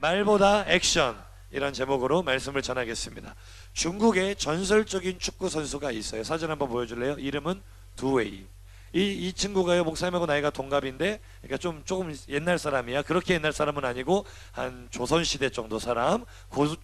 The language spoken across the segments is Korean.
말보다 액션, 이런 제목으로 말씀을 전하겠습니다. 중국의 전설적인 축구 선수가 있어요. 사진 한번 보여줄래요? 이름은 두웨이. 이 친구가요, 목사님하고 나이가 동갑인데, 그러니까 조금 옛날 사람이야. 그렇게 옛날 사람은 아니고 한 조선시대 정도 사람,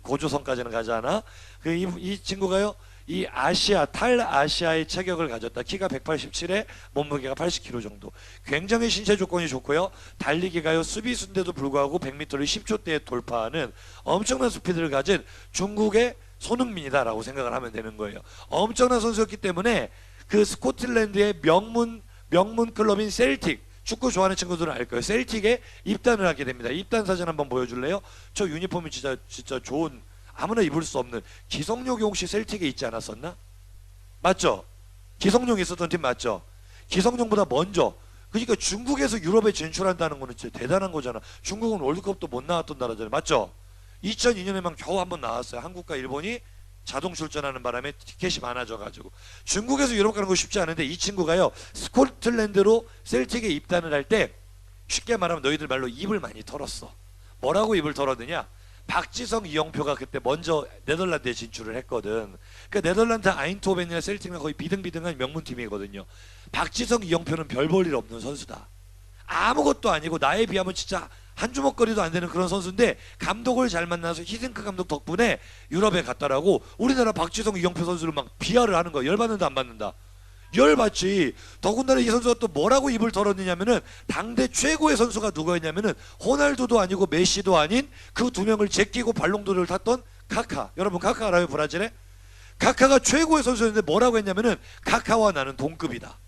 고조선까지는 가지 않아. 이 친구가요, 이 아시아, 탈아시아의 체격을 가졌다. 키가 187에 몸무게가 80kg 정도. 굉장히 신체 조건이 좋고요. 달리기가요, 수비수인데도 불구하고 100m를 10초대에 돌파하는 엄청난 스피드를 가진 중국의 손흥민이다라고 생각을 하면 되는 거예요. 엄청난 선수였기 때문에 그 스코틀랜드의 명문 클럽인 셀틱, 축구 좋아하는 친구들은 알 거예요. 셀틱에 입단을 하게 됩니다. 입단 사진 한번 보여줄래요? 저 유니폼이 진짜 좋은, 아무나 입을 수 없는, 기성용이 혹시 셀틱에 있지 않았었나? 맞죠? 기성용이 있었던 팀 맞죠? 기성용보다 먼저, 그러니까 중국에서 유럽에 진출한다는 거는 진짜 대단한 거잖아. 중국은 월드컵도 못 나왔던 나라잖아요. 맞죠? 2002년에만 겨우 한번 나왔어요. 한국과 일본이 자동 출전하는 바람에 티켓이 많아져가지고. 중국에서 유럽 가는 거 쉽지 않은데, 이 친구가요, 스코틀랜드로 셀틱에 입단을 할 때 쉽게 말하면 너희들 말로 입을 많이 털었어. 뭐라고 입을 털었느냐? 박지성, 이영표가 그때 먼저 네덜란드에 진출을 했거든. 그러니까 네덜란드 아인토벤이나 셀틱은 거의 비등비등한 명문팀이거든요. 박지성, 이영표는 별 볼 일 없는 선수다. 아무것도 아니고 나에 비하면 진짜 한 주먹거리도 안 되는 그런 선수인데, 감독을 잘 만나서 히딩크 감독 덕분에 유럽에 갔다라고 우리나라 박지성, 이영표 선수를 막 비하를 하는 거야. 열받는다 안 받는다? 열받지. 더군다나 이 선수가 또 뭐라고 입을 털었느냐면은, 당대 최고의 선수가 누구였냐면은 호날두도 아니고 메시도 아닌 그 두 명을 제끼고 발롱도르를 탔던 카카. 여러분 카카 알아요? 브라질에? 카카가 최고의 선수였는데 뭐라고 했냐면은, 카카와 나는 동급이다.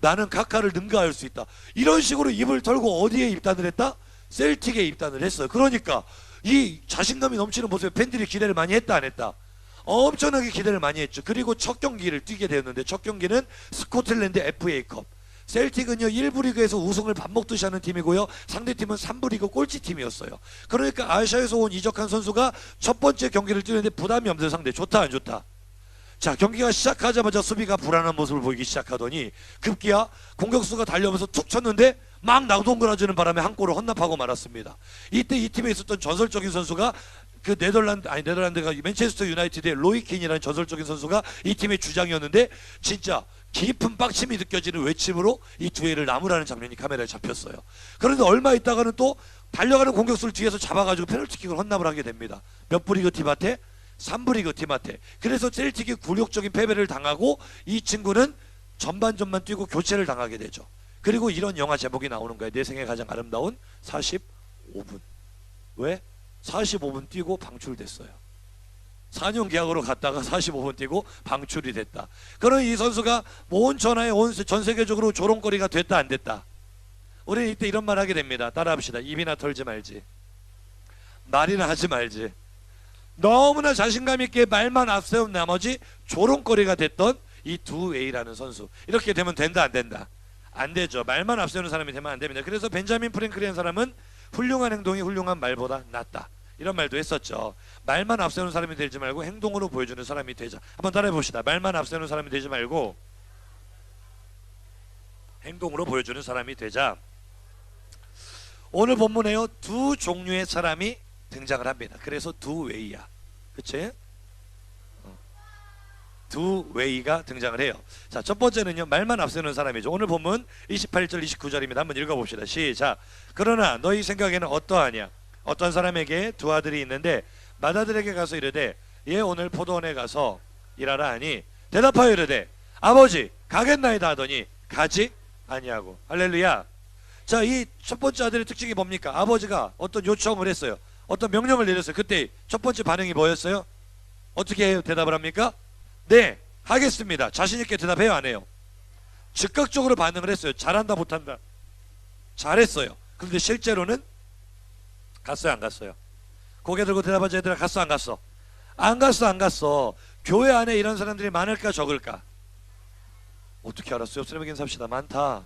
나는 카카를 능가할 수 있다. 이런 식으로 입을 털고 어디에 입단을 했다? 셀틱에 입단을 했어요. 그러니까 이 자신감이 넘치는 모습에 팬들이 기대를 많이 했다 안 했다? 엄청나게 기대를 많이 했죠. 그리고 첫 경기를 뛰게 되었는데, 첫 경기는 스코틀랜드 FA컵. 셀틱은요 1부 리그에서 우승을 밥 먹듯이 하는 팀이고요, 상대팀은 3부 리그 꼴찌팀이었어요. 그러니까 아시아에서 온 이적한 선수가 첫 번째 경기를 뛰는데 부담이 없는 상대. 좋다 안 좋다? 자, 경기가 시작하자마자 수비가 불안한 모습을 보이기 시작하더니 급기야 공격수가 달려오면서 툭 쳤는데 막 나동그라지는 바람에 한 골을 헌납하고 말았습니다. 이때 이 팀에 있었던 전설적인 선수가 그 네덜란드가 맨체스터 유나이티드의 로이킨이라는 전설적인 선수가 이 팀의 주장이었는데, 진짜 깊은 빡침이 느껴지는 외침으로 이 두웨이를 나무라는 장면이 카메라에 잡혔어요. 그런데 얼마 있다가는 또 달려가는 공격수를 뒤에서 잡아가지고 페널티킥을 헌납을 하게 됩니다. 몇 부 리그 팀한테? 3부 리그 팀한테. 그래서 셀틱이 굴욕적인 패배를 당하고 이 친구는 전반전만 뛰고 교체를 당하게 되죠. 그리고 이런 영화 제목이 나오는 거예요. 내 생애 가장 아름다운 45분. 왜? 45분 뛰고 방출됐어요. 4년 계약으로 갔다가 45분 뛰고 방출이 됐다. 그럼 이 선수가 온 전화에 전 세계적으로 조롱거리가 됐다 안 됐다? 우리는 이때 이런 말 하게 됩니다. 따라합시다. 입이나 털지 말지, 말이나 하지 말지. 너무나 자신감 있게 말만 앞세운 나머지 조롱거리가 됐던 이 두웨이라는 선수. 이렇게 되면 된다 안 된다? 안 되죠. 말만 앞세우는 사람이 되면 안 됩니다. 그래서 벤자민 프랭클이라는 사람은 훌륭한 행동이 훌륭한 말보다 낫다, 이런 말도 했었죠. 말만 앞세우는 사람이 되지 말고 행동으로 보여주는 사람이 되자. 한번 따라해 봅시다. 말만 앞세우는 사람이 되지 말고 행동으로 보여주는 사람이 되자. 오늘 본문에요, 두 종류의 사람이 등장을 합니다. 그래서 두웨이야. 그치? 두웨이가 등장을 해요. 자, 첫 번째는요, 말만 앞세우는 사람이죠. 오늘 본문 28절 29절입니다. 한번 읽어봅시다. 시작. 그러나 너희 생각에는 어떠하냐? 어떤 사람에게 두 아들이 있는데 맏아들에게 가서 이르되 얘 오늘 포도원에 가서 일하라 하니 대답하여 이르되 아버지 가겠나이다 하더니 가지 아니하고. 할렐루야. 자, 이 첫 번째 아들의 특징이 뭡니까? 아버지가 어떤 요청을 했어요. 어떤 명령을 내렸어요. 그때 첫 번째 반응이 뭐였어요? 어떻게 해요? 대답을 합니까? 네, 하겠습니다. 자신 있게 대답해요 안 해요? 즉각적으로 반응을 했어요. 잘한다 못한다? 잘했어요. 그런데 실제로는 갔어요 안 갔어요? 고개 들고 대답하자. 얘들아 갔어 안 갔어? 안 갔어 안 갔어. 교회 안에 이런 사람들이 많을까 적을까? 어떻게 알았어요? 수렴의 인사합시다. 많다.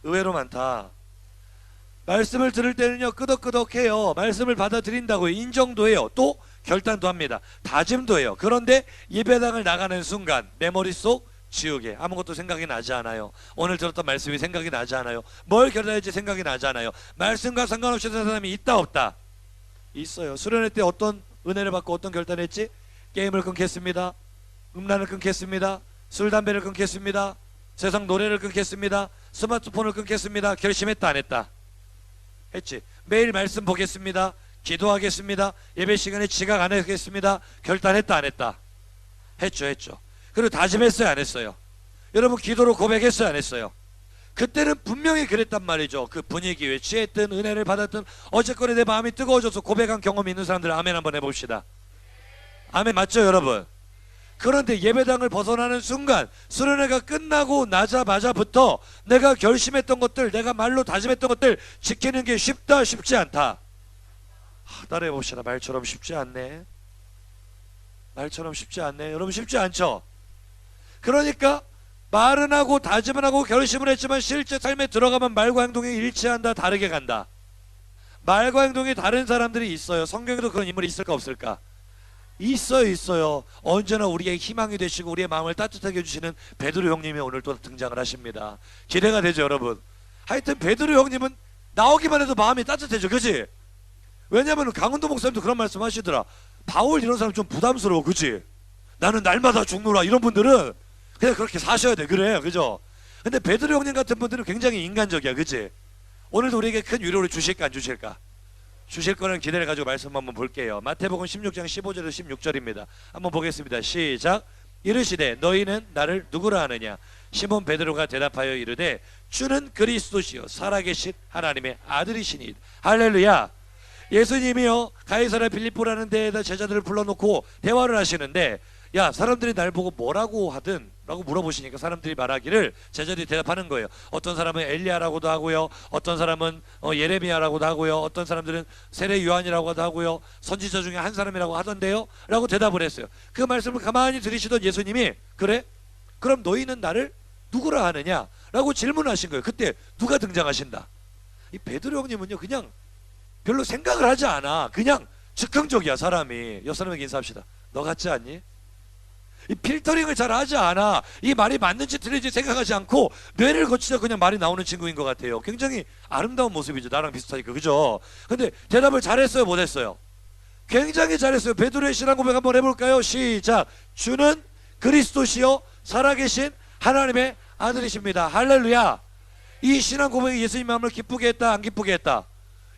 의외로 많다. 말씀을 들을 때는요 끄덕끄덕해요. 말씀을 받아들인다고요. 인정도 해요. 또 결단도 합니다. 다짐도 해요. 그런데 예배당을 나가는 순간 내 머릿속 지우개, 아무것도 생각이 나지 않아요. 오늘 들었던 말씀이 생각이 나지 않아요. 뭘 결정할지 생각이 나지 않아요. 말씀과 상관없이 사는 사람이 있다 없다? 있어요. 수련회 때 어떤 은혜를 받고 어떤 결단했지? 게임을 끊겠습니다. 음란을 끊겠습니다. 술 담배를 끊겠습니다. 세상 노래를 끊겠습니다. 스마트폰을 끊겠습니다. 결심했다 안 했다? 했지. 매일 말씀 보겠습니다. 기도하겠습니다. 예배 시간에 지각 안 하겠습니다. 결단했다 안 했다? 했죠. 그리고 다짐했어요 안 했어요? 여러분 기도로 고백했어요 안 했어요? 그때는 분명히 그랬단 말이죠. 그 분위기에 취했든 은혜를 받았든 어쨌거나 내 마음이 뜨거워져서 고백한 경험이 있는 사람들 아멘 한번 해봅시다. 아멘 맞죠 여러분? 그런데 예배당을 벗어나는 순간 수련회가 끝나고 나자마자부터 내가 결심했던 것들, 내가 말로 다짐했던 것들 지키는 게 쉽다 쉽지 않다? 따라해 봅시다. 말처럼 쉽지 않네. 말처럼 쉽지 않네. 여러분 쉽지 않죠? 그러니까 말은 하고 다짐은 하고 결심을 했지만 실제 삶에 들어가면 말과 행동이 일치한다, 다르게 간다. 말과 행동이 다른 사람들이 있어요. 성경에도 그런 인물이 있을까 없을까? 있어요. 언제나 우리의 희망이 되시고 우리의 마음을 따뜻하게 해주시는 베드로 형님이 오늘 또 등장을 하십니다. 기대가 되죠 여러분? 하여튼 베드로 형님은 나오기만 해도 마음이 따뜻해져. 그치? 왜냐하면 강원도 목사님도 그런 말씀 하시더라. 바울 이런 사람 좀 부담스러워. 그치? 나는 날마다 죽노라. 이런 분들은 그냥 그렇게 사셔야 돼. 그래 그죠? 근데 베드로 형님 같은 분들은 굉장히 인간적이야. 그치? 오늘도 우리에게 큰 위로를 주실까 안 주실까? 주실 거라는 기대를 가지고 말씀 한번 볼게요. 마태복음 16장 15절에서 16절입니다. 한번 보겠습니다. 시작. 이르시되 너희는 나를 누구라 하느냐? 시몬 베드로가 대답하여 이르되 주는 그리스도시요 살아계신 하나님의 아들이시니. 할렐루야. 예수님이요 가이사랴 빌립보라는 데에다 제자들을 불러놓고 대화를 하시는데 야 사람들이 날 보고 뭐라고 하든 라고 물어보시니까 사람들이 말하기를 제자들이 대답하는 거예요. 어떤 사람은 엘리야라고도 하고요, 어떤 사람은 예레미야라고도 하고요, 어떤 사람들은 세례 요한이라고도 하고요, 선지자 중에 한 사람이라고 하던데요 라고 대답을 했어요. 그 말씀을 가만히 들으시던 예수님이 그래? 그럼 너희는 나를 누구라 하느냐? 라고 질문하신 거예요. 그때 누가 등장하신다? 이 베드로 형님은요 그냥 별로 생각을 하지 않아. 그냥 즉흥적이야 사람이. 옆 사람에게 인사합시다. 너 같지 않니? 이 필터링을 잘 하지 않아. 이 말이 맞는지 틀린지 생각하지 않고 뇌를 거치다 그냥 말이 나오는 친구인 것 같아요. 굉장히 아름다운 모습이죠. 나랑 비슷하니까. 그죠? 근데 대답을 잘했어요 못했어요? 굉장히 잘했어요. 베드로의 신앙 고백 한번 해볼까요? 시작. 주는 그리스도시요 살아계신 하나님의 아들이십니다. 할렐루야. 이 신앙 고백이 예수님 마음을 기쁘게 했다 안 기쁘게 했다?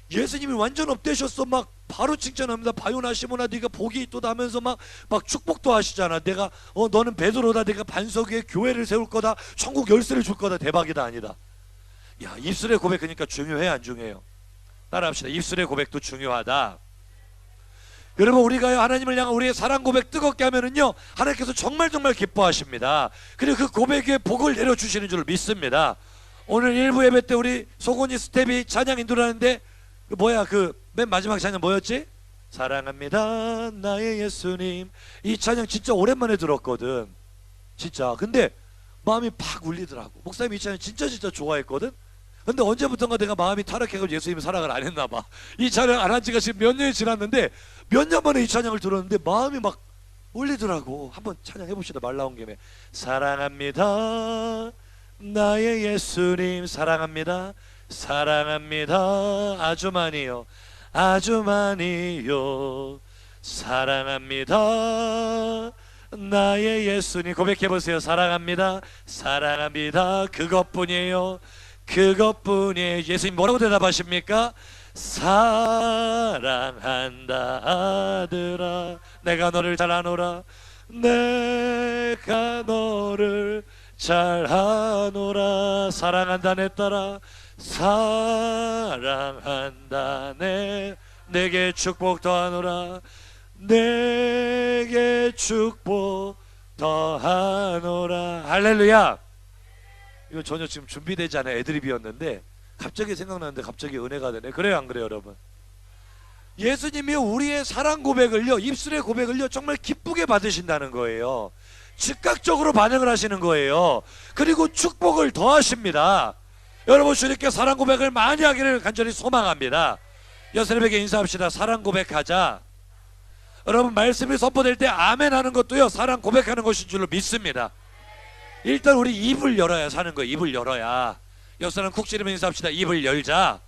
예수님이 완전 업되셨어. 막 바로 칭찬합니다. 바요나 시모나 네가 복이 있도다 하면서 막 축복도 하시잖아. 내가 너는 베드로다. 내가 반석 위에 교회를 세울 거다. 천국 열쇠를 줄 거다. 대박이다 아니다? 야 입술의 고백 그러니까 중요해 안 중요해요? 따라합시다. 입술의 고백도 중요하다. 여러분 우리가 하나님을 향한 우리의 사랑 고백 뜨겁게 하면은요 하나님께서 정말 기뻐하십니다. 그리고 그 고백 위에 복을 내려주시는 줄 믿습니다. 오늘 일부 예배 때 우리 소곤이 스텝이 찬양 인도를 하는데 그 맨 마지막 찬양 뭐였지? 사랑합니다 나의 예수님. 이 찬양 진짜 오랜만에 들었거든. 진짜. 근데 마음이 팍 울리더라고. 목사님 이 찬양 진짜 좋아했거든. 근데 언제부턴가 내가 마음이 타락해가지고 예수님 사랑을 안 했나 봐. 이 찬양 안 한 지가 지금 몇 년이 지났는데 몇 년 만에 이 찬양을 들었는데 마음이 막 울리더라고. 한번 찬양해 봅시다. 말 나온 김에. 사랑합니다 나의 예수님. 사랑합니다 아주 많이요 아주 많이요 사랑합니다 나의 예수님. 고백해보세요. 사랑합니다 그것뿐이에요. 예수님 뭐라고 대답하십니까? 사랑한다 아들아 내가 너를 잘 아노라 내가 너를 잘 아노라. 사랑한다 내 딸아 사랑한다 내게 축복 더하노라 내게 축복 더하노라. 할렐루야. 이거 전혀 지금 준비되지 않은 애드립이었는데 갑자기 생각나는데 갑자기 은혜가 되네. 그래요 안 그래요 여러분? 예수님이 우리의 사랑 고백을요 입술의 고백을요 정말 기쁘게 받으신다는 거예요. 즉각적으로 반응을 하시는 거예요. 그리고 축복을 더하십니다. 여러분 주님께 사랑 고백을 많이 하기를 간절히 소망합니다. 여러분에게 인사합시다. 사랑 고백하자. 여러분 말씀이 선포될 때 아멘 하는 것도요 사랑 고백하는 것인 줄로 믿습니다. 일단 우리 입을 열어야 사는 거예요. 입을 열어야. 옆사람 쿡 찌르면 인사합시다. 입을 열자.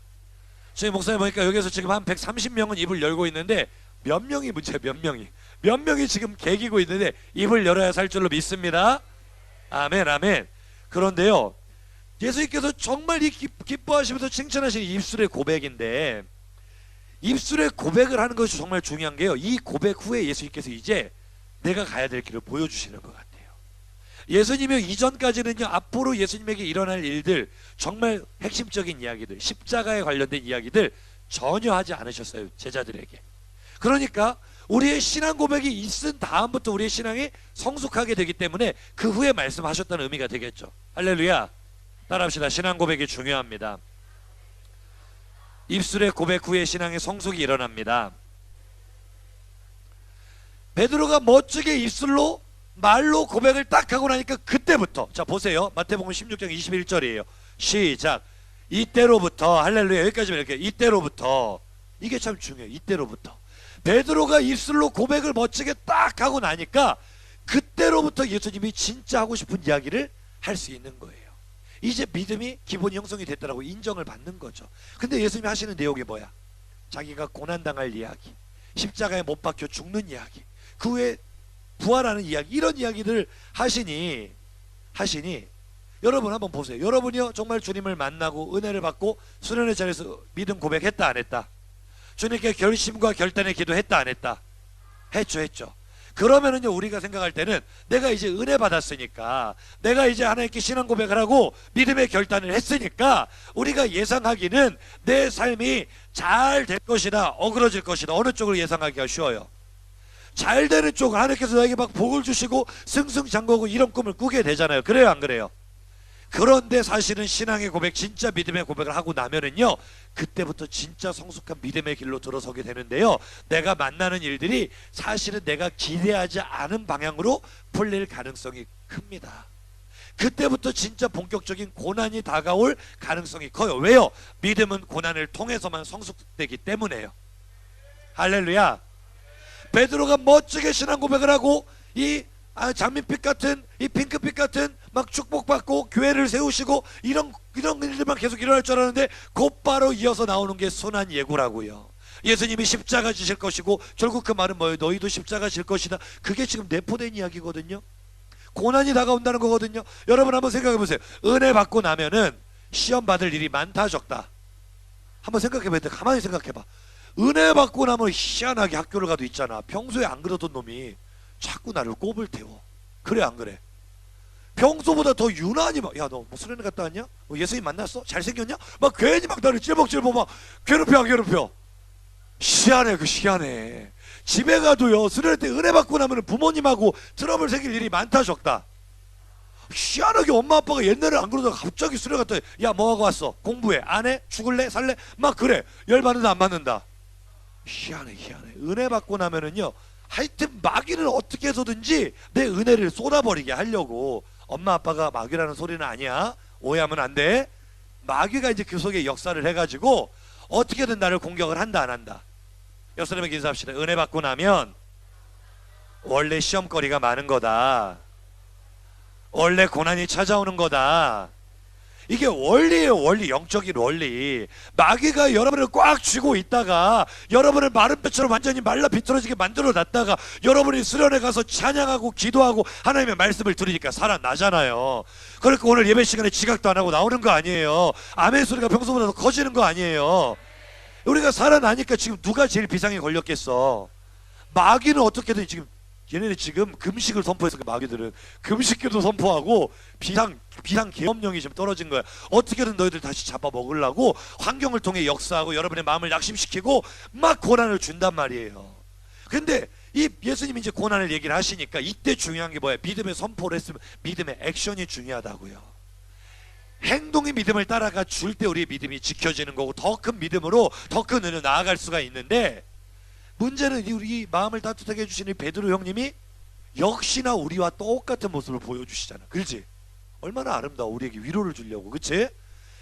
저희 목사님 보니까 여기서 지금 한 130명은 입을 열고 있는데 몇 명이 문제야. 몇 명이 지금 개기고 있는데 입을 열어야 살 줄로 믿습니다. 아멘 아멘. 그런데요, 예수님께서 정말 이 기뻐하시면서 칭찬하시는 입술의 고백인데, 입술의 고백을 하는 것이 정말 중요한 게요, 이 고백 후에 예수님께서 이제 내가 가야 될 길을 보여주시는 것 같아요. 예수님이 이전까지는요, 앞으로 예수님에게 일어날 일들, 정말 핵심적인 이야기들, 십자가에 관련된 이야기들 전혀 하지 않으셨어요, 제자들에게. 그러니까 우리의 신앙 고백이 있은 다음부터 우리의 신앙이 성숙하게 되기 때문에 그 후에 말씀하셨다는 의미가 되겠죠. 할렐루야. 따라합시다. 신앙 고백이 중요합니다. 입술의 고백 후에 신앙의 성숙이 일어납니다. 베드로가 멋지게 입술로 말로 고백을 딱 하고 나니까 그때부터, 자 보세요, 마태복음 16장 21절이에요 시작. 이때로부터, 할렐루야, 여기까지만 이렇게, 이때로부터, 이게 참 중요해요. 이때로부터 베드로가 입술로 고백을 멋지게 딱 하고 나니까 그때로부터 예수님이 진짜 하고 싶은 이야기를 할 수 있는 거예요. 이제 믿음이 기본이 형성이 됐다라고 인정을 받는 거죠. 근데 예수님이 하시는 내용이 뭐야? 자기가 고난당할 이야기, 십자가에 못 박혀 죽는 이야기, 그 후에 부활하는 이야기, 이런 이야기들 하시니 여러분 한번 보세요. 여러분이요 정말 주님을 만나고 은혜를 받고 수련의 자리에서 믿음 고백했다 안 했다? 주님께 결심과 결단의 기도했다 안 했다? 했죠. 그러면은요, 우리가 생각할 때는 내가 이제 은혜 받았으니까, 내가 이제 하나님께 신앙 고백을 하고 믿음의 결단을 했으니까 우리가 예상하기는 내 삶이 잘 될 것이다, 어그러질 것이다. 어느 쪽을 예상하기가 쉬워요? 잘 되는 쪽, 하나님께서 나에게 막 복을 주시고 승승장구하고 이런 꿈을 꾸게 되잖아요. 그래요 안 그래요? 그런데 사실은 신앙의 고백, 진짜 믿음의 고백을 하고 나면은요, 그때부터 진짜 성숙한 믿음의 길로 들어서게 되는데요, 내가 만나는 일들이 사실은 내가 기대하지 않은 방향으로 풀릴 가능성이 큽니다. 그때부터 진짜 본격적인 고난이 다가올 가능성이 커요. 왜요? 믿음은 고난을 통해서만 성숙되기 때문에요. 할렐루야. 베드로가 멋지게 신앙 고백을 하고 이 장밋빛 같은, 이 핑크빛 같은 막 축복받고 교회를 세우시고 이런 일들만 계속 일어날 줄 알았는데 곧바로 이어서 나오는 게 순환 예고라고요. 예수님이 십자가 지실 것이고, 결국 그 말은 뭐예요? 너희도 십자가 질 것이다. 그게 지금 내포된 이야기거든요. 고난이 다가온다는 거거든요. 여러분 한번 생각해 보세요. 은혜 받고 나면은 시험 받을 일이 많다 적다? 한번 생각해 봐야 돼. 가만히 생각해 봐. 은혜 받고 나면 희한하게 학교를 가도 있잖아, 평소에 안 그러던 놈이 자꾸 나를 꼽을 태워. 그래 안 그래? 평소보다 더 유난히 막, 야 너 뭐 수련회 갔다 왔냐? 뭐 예수님 만났어? 잘생겼냐? 막 괜히 막 나를 찔벅찔벅 막 괴롭혀. 희한해. 희한해. 집에 가도요, 수련회 때 은혜 받고 나면 부모님하고 트러블 생길 일이 많다 적다? 희한하게 엄마 아빠가 옛날에 안 그러다가 갑자기 수련회 갔다, 야 뭐하고 왔어? 공부해? 안 해? 죽을래? 살래? 막 그래. 열받는다 안 맞는다? 희한해. 은혜 받고 나면은요, 하여튼 마귀는 어떻게 해서든지 내 은혜를 쏟아버리게 하려고, 엄마 아빠가 마귀라는 소리는 아니야, 오해하면 안 돼. 마귀가 이제 그 속에 역사를 해가지고 어떻게든 나를 공격을 한다 안 한다? 옆사람에게 인사합시다. 은혜 받고 나면 원래 시험거리가 많은 거다, 원래 고난이 찾아오는 거다. 이게 원리예요. 원리, 영적인 원리. 마귀가 여러분을 꽉 쥐고 있다가 여러분을 마른 뼈처럼 완전히 말라 비틀어지게 만들어 놨다가 여러분이 수련회 가서 찬양하고 기도하고 하나님의 말씀을 들으니까 살아나잖아요. 그러니까 오늘 예배 시간에 지각도 안 하고 나오는 거 아니에요. 아멘 소리가 평소보다 더 커지는 거 아니에요. 우리가 살아나니까 지금 누가 제일 비상에 걸렸겠어? 마귀는 어떻게든 지금, 얘네들 지금 금식을 선포해서, 그 마귀들은 금식기도 선포하고 비상 계엄령이 좀 떨어진 거야. 어떻게든 너희들 다시 잡아먹으려고 환경을 통해 역사하고 여러분의 마음을 낙심시키고 막 고난을 준단 말이에요. 근데 이 예수님이 이제 고난을 얘기를 하시니까 이때 중요한 게 뭐야? 믿음의 선포를 했으면 믿음의 액션이 중요하다고요. 행동이 믿음을 따라가 줄 때 우리의 믿음이 지켜지는 거고, 더 큰 믿음으로 더 큰 은혜로 나아갈 수가 있는데, 문제는 우리 마음을 따뜻하게 해주시는 베드로 형님이 역시나 우리와 똑같은 모습을 보여주시잖아. 그렇지? 얼마나 아름다워. 우리에게 위로를 주려고. 그렇지?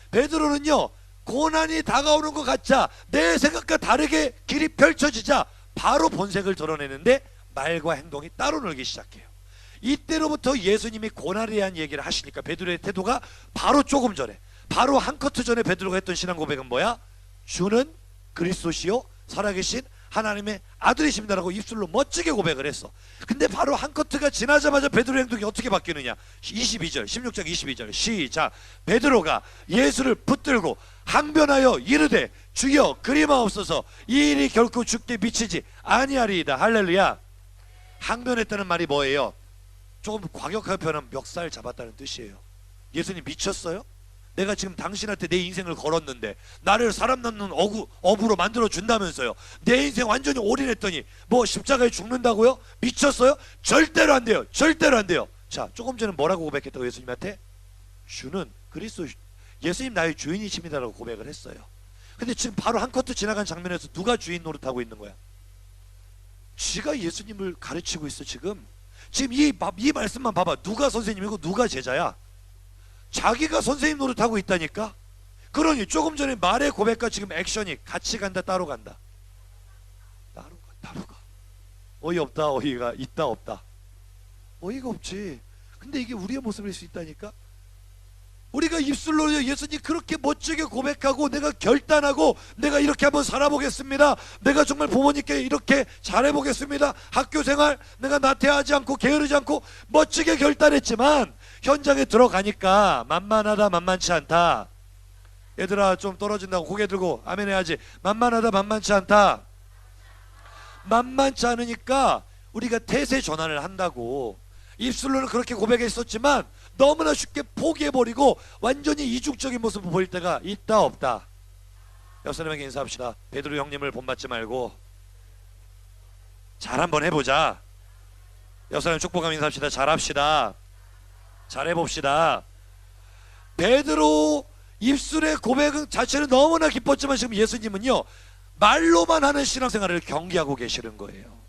베드로는요, 고난이 다가오는 것 같자, 내 생각과 다르게 길이 펼쳐지자 바로 본색을 드러내는데 말과 행동이 따로 놀기 시작해요. 이때로부터 예수님이 고난에 대한 얘기를 하시니까 베드로의 태도가 바로 조금 전에, 바로 한 커트 전에 베드로가 했던 신앙 고백은 뭐야? 주는 그리스도시요 살아계신 하나님의 아들이십니다라고 입술로 멋지게 고백을 했어. 근데 바로 한 커트가 지나자마자 베드로의 행동이 어떻게 바뀌느냐. 22절 16장 22절 시작. 베드로가 예수를 붙들고 항변하여 이르되 주여 그리마옵소서 이 일이 결코 죽게 미치지 아니하리이다. 할렐루야. 항변했다는 말이 뭐예요? 조금 과격하게 표현하면 멱살 잡았다는 뜻이에요. 예수님 미쳤어요? 내가 지금 당신한테 내 인생을 걸었는데 나를 사람 남는 어부로 만들어 준다면서요. 내 인생 완전히 올인했더니 뭐 십자가에 죽는다고요? 미쳤어요? 절대로 안 돼요. 절대로 안 돼요. 자, 조금 전에 뭐라고 고백했다고 예수님한테? 주는 그리스도, 예수님 나의 주인이십니다라고 고백을 했어요. 근데 지금 바로 한 커트 지나간 장면에서 누가 주인 노릇하고 있는 거야? 지가 예수님을 가르치고 있어. 지금 이 말씀만 봐봐. 누가 선생님이고 누가 제자야? 자기가 선생님 노릇하고 있다니까. 그러니 조금 전에 말의 고백과 지금 액션이 같이 간다 따로 간다? 따로 가. 어이없다. 어이가 있다 없다? 어이가 없지. 근데 이게 우리의 모습일 수 있다니까. 우리가 입술로 예수님 그렇게 멋지게 고백하고 내가 결단하고 내가 이렇게 한번 살아보겠습니다. 내가 정말 부모님께 이렇게 잘해보겠습니다. 학교생활 내가 나태하지 않고 게으르지 않고 멋지게 결단했지만 현장에 들어가니까 만만하다 만만치 않다. 얘들아 좀 떨어진다고 고개 들고 아멘 해야지. 만만하다 만만치 않다. 만만치 않으니까 우리가 태세 전환을 한다고. 입술로는 그렇게 고백했었지만 너무나 쉽게 포기해버리고 완전히 이중적인 모습을 보일 때가 있다 없다? 옆 사람에게 인사합시다. 베드로 형님을 본받지 말고 잘 한번 해보자. 옆 사람 축복하며 인사합시다. 잘합시다. 잘해봅시다. 베드로 입술의 고백 자체는 너무나 기뻤지만 지금 예수님은요 말로만 하는 신앙생활을 경계하고 계시는 거예요.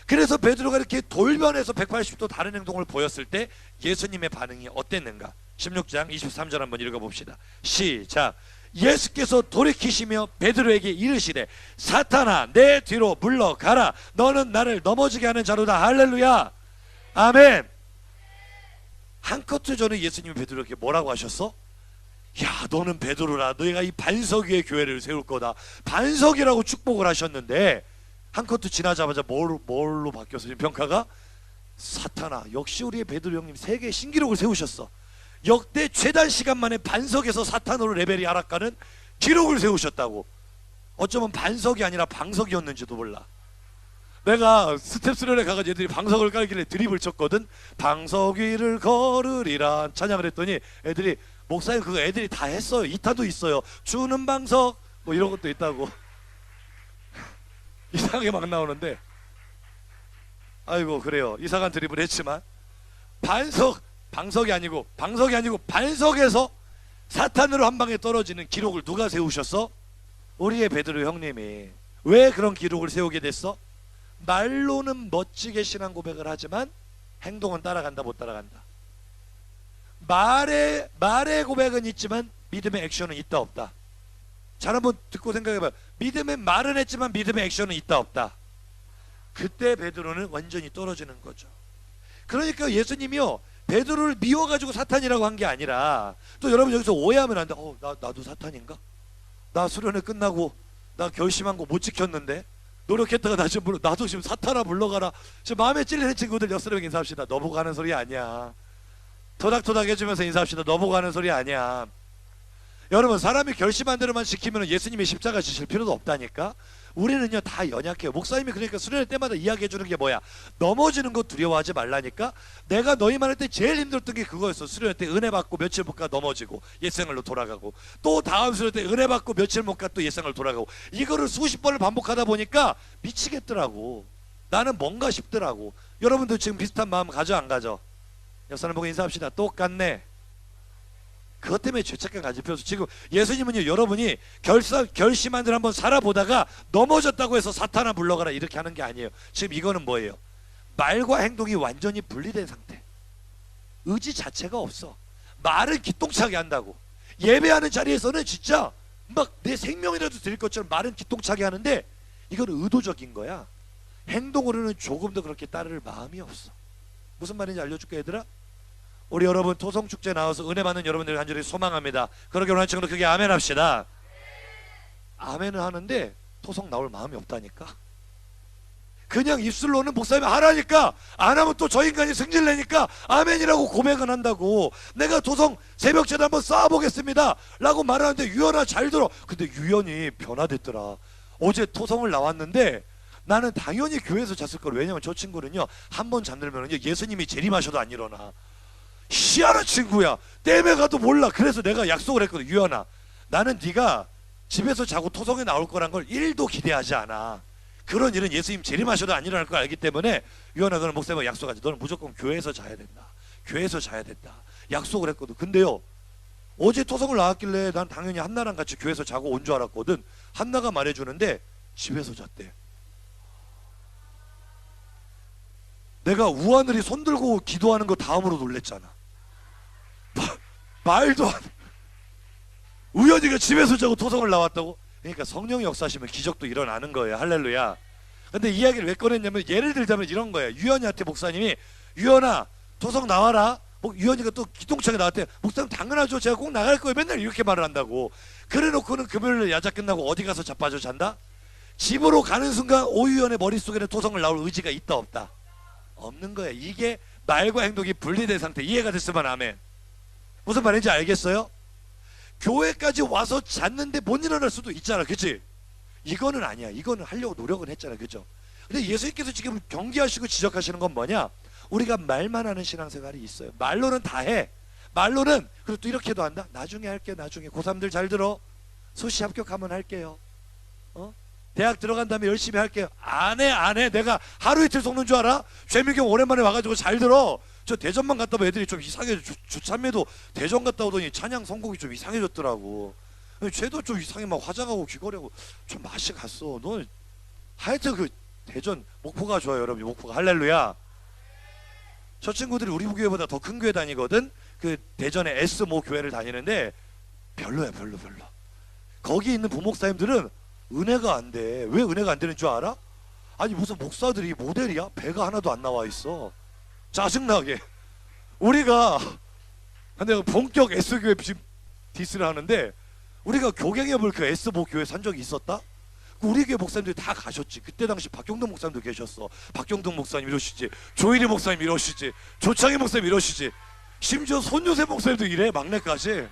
그래서 베드로가 이렇게 돌변해서 180도 다른 행동을 보였을 때 예수님의 반응이 어땠는가? 16장 23절 한번 읽어봅시다. 시작. 예수께서 돌이키시며 베드로에게 이르시되 사탄아 내 뒤로 물러가라. 너는 나를 넘어지게 하는 자로다. 할렐루야. 아멘. 한 커트 전에 예수님이 베드로에게 뭐라고 하셨어? 야 너는 베드로라. 너희가 이 반석 위에 교회를 세울 거다. 반석이라고 축복을 하셨는데 한 커트 지나자마자 뭘로 바뀌었어요? 평가가? 사탄아. 역시 우리의 베드로 형님 세계 신기록을 세우셨어. 역대 최단 시간 만에 반석에서 사탄으로 레벨이 하락가는 기록을 세우셨다고. 어쩌면 반석이 아니라 방석이었는지도 몰라. 내가 스텝 수련회 가가지고 애들이 방석을 깔길래 드립을 쳤거든. 방석 위를 걸으리라 찬양을 했더니 애들이 목사님 그거 애들이 다 했어요. 2타도 있어요. 주는 방석 뭐 이런 것도 있다고. 이상하게 막 나오는데 아이고 그래요. 이상한 드립을 했지만 방석이 아니고 반석에서 사탄으로 한 방에 떨어지는 기록을 누가 세우셨어? 우리의 베드로 형님이. 왜 그런 기록을 세우게 됐어? 말로는 멋지게 신앙 고백을 하지만 행동은 따라간다 못 따라간다? 말의 고백은 있지만 믿음의 액션은 있다 없다? 잘 한번 듣고 생각해봐요. 믿음의 말은 했지만 믿음의 액션은 있다 없다? 그때 베드로는 완전히 떨어지는 거죠. 그러니까 예수님이요 베드로를 미워가지고 사탄이라고 한 게 아니라, 또 여러분 여기서 오해하면 안 돼. 나도 사탄인가? 나 수련회 끝나고 나 결심한 거 못 지켰는데 노력했다가 나도 지금 사탄아 물러가라. 지금 마음에 찔리는 친구들 옆사람에게 인사합시다. 너 보고 하는 소리 아니야. 토닥토닥 해주면서 인사합시다. 너 보고 하는 소리 아니야. 여러분 사람이 결심한 대로만 지키면 예수님이 십자가 지실 필요도 없다니까. 우리는요 다 연약해요. 목사님이 그러니까 수련회 때마다 이야기해 주는 게 뭐야? 넘어지는 거 두려워하지 말라니까. 내가 너희 말할 때 제일 힘들었던 게 그거였어. 수련회 때 은혜 받고 며칠 못 가 넘어지고 옛생활로 돌아가고, 또 다음 수련회 때 은혜 받고 며칠 못 가 또 옛생활로 돌아가고, 이거를 수십 번을 반복하다 보니까 미치겠더라고. 나는 뭔가 싶더라고. 여러분도 지금 비슷한 마음 가져 안 가져? 옆 사람 보고 인사합시다. 똑같네. 그것 때문에 죄책감 가질 필요 없어. 지금 예수님은요 여러분이 결심한 대로 한번 살아보다가 넘어졌다고 해서 사탄아 물러가라 이렇게 하는 게 아니에요. 지금 이거는 뭐예요? 말과 행동이 완전히 분리된 상태. 의지 자체가 없어. 말을 기똥차게 한다고. 예배하는 자리에서는 진짜 막 내 생명이라도 드릴 것처럼 말은 기똥차게 하는데 이건 의도적인 거야. 행동으로는 조금 더 그렇게 따를 마음이 없어. 무슨 말인지 알려줄까 얘들아? 우리 여러분 토성축제 나와서 은혜 받는 여러분들 간절히 소망합니다. 그러게 오늘 친구들 크게 아멘 합시다. 아멘을 하는데 토성 나올 마음이 없다니까. 그냥 입술로는 목사님 하라니까, 안 하면 또 저 인간이 승질내니까 아멘이라고 고백은 한다고. 내가 토성 새벽제도 한번 쌓아보겠습니다 라고 말하는데 유연아 잘 들어. 근데 유연이 변화됐더라. 어제 토성을 나왔는데 나는 당연히 교회에서 잤을 거예요. 왜냐면 저 친구는요, 한 번 잠들면 예수님이 재림하셔도 안 일어나. 희한한 친구야. 땜에 가도 몰라. 그래서 내가 약속을 했거든. 유연아, 나는 네가 집에서 자고 토성에 나올 거란 걸 1도 기대하지 않아. 그런 일은 예수님 재림하셔도 안 일어날 걸 알기 때문에 유연아, 너는 목사님과 약속하지. 너는 무조건 교회에서 자야 된다. 교회에서 자야 된다. 약속을 했거든. 근데요, 어제 토성을 나왔길래 난 당연히 한나랑 같이 교회에서 자고 온 줄 알았거든. 한나가 말해주는데 집에서 잤대. 내가 우하늘이 손들고 기도하는 거 다음으로 놀랬잖아. 말도 안. 우연히가 집에서 자고 토성을 나왔다고? 그러니까 성령이 역사하시면 기적도 일어나는 거예요. 할렐루야. 근데 이야기를 왜 꺼냈냐면, 예를 들자면 이런 거예요. 유연이한테 목사님이 유연아 토성 나와라. 유연이가 또 기똥차게 나왔대. 목사님 당연하죠. 제가 꼭 나갈 거예요. 맨날 이렇게 말을 한다고. 그래 놓고는 금요일에 야자 끝나고 어디 가서 자빠져 잔다? 집으로 가는 순간 오유연의 머릿속에는 토성을 나올 의지가 있다 없다? 없는 거야. 이게 말과 행동이 분리된 상태. 이해가 됐으면 아멘. 무슨 말인지 알겠어요? 교회까지 와서 잤는데 못 일어날 수도 있잖아. 그치? 이거는 아니야. 이거는 하려고 노력은 했잖아. 그죠? 근데 예수님께서 지금 경계하시고 지적하시는 건 뭐냐? 우리가 말만 하는 신앙생활이 있어요. 말로는 다 해. 말로는, 그리고 또 이렇게도 한다. 나중에 할게요. 나중에. 고3들 잘 들어. 수시 합격하면 할게요. 대학 들어간 다음에 열심히 할게요. 안 해. 내가 하루 이틀 속는 줄 알아? 최미경 오랜만에 와가지고 잘 들어. 저 대전만 갔다 오면 애들이 좀 이상해. 주참매도 대전 갔다 오더니 찬양 선곡이 좀 이상해졌더라고. 쟤도 좀 이상해. 막 화장하고 귀걸이하고 좀 맛이 갔어. 너 하여튼 그 대전 목포가 좋아요. 여러분, 목포가. 할렐루야. 저 친구들이 우리 교회보다 더 큰 교회 다니거든. 그 대전의 S모 교회를 다니는데 별로야. 별로. 거기 있는 부목사님들은 은혜가 안 돼. 왜 은혜가 안 되는 줄 알아? 아니 무슨 목사들이 모델이야? 배가 하나도 안 나와 있어. 짜증나게. 우리가 내가 본격 S교회 디스를 하는데, 우리가 교갱해볼 그 S모 교회 산 적이 있었다? 우리 교회 목사님들이 다 가셨지. 그때 당시 박경동 목사님도 계셨어. 박경동 목사님 이러시지, 조일희 목사님 이러시지, 조창희 목사님 이러시지, 심지어 손요셉 목사님도 이래. 막내까지.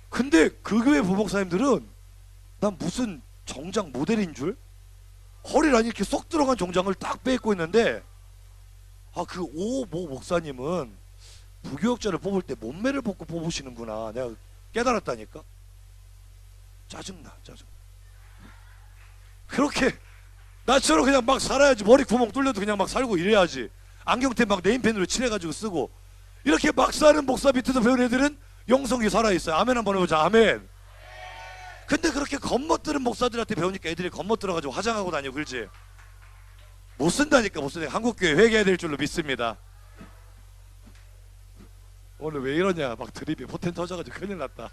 근데 그 교회 부목사님들은 난 무슨 정장 모델인 줄? 허리를 이렇게 쏙 들어간 정장을 딱 빼입고 있는데, 그 오모 목사님은 부교역자를 뽑을 때 몸매를 보고 뽑으시는구나. 내가 깨달았다니까. 짜증나. 그렇게 나처럼 그냥 막 살아야지. 머리 구멍 뚫려도 그냥 막 살고 이래야지. 안경테 막 네임펜으로 칠해가지고 쓰고. 이렇게 막 사는 목사 밑에서 배운 애들은 영성이 살아있어요. 아멘 한번 해보자. 아멘. 근데 그렇게 겉멋들은 목사들한테 배우니까 애들이 겉멋들어가지고 화장하고 다니고 그러지. 못 쓴다니까. 한국교회 회개해야 될 줄로 믿습니다. 오늘 왜 이러냐. 막 드립이 포텐 터져가지고 큰일 났다.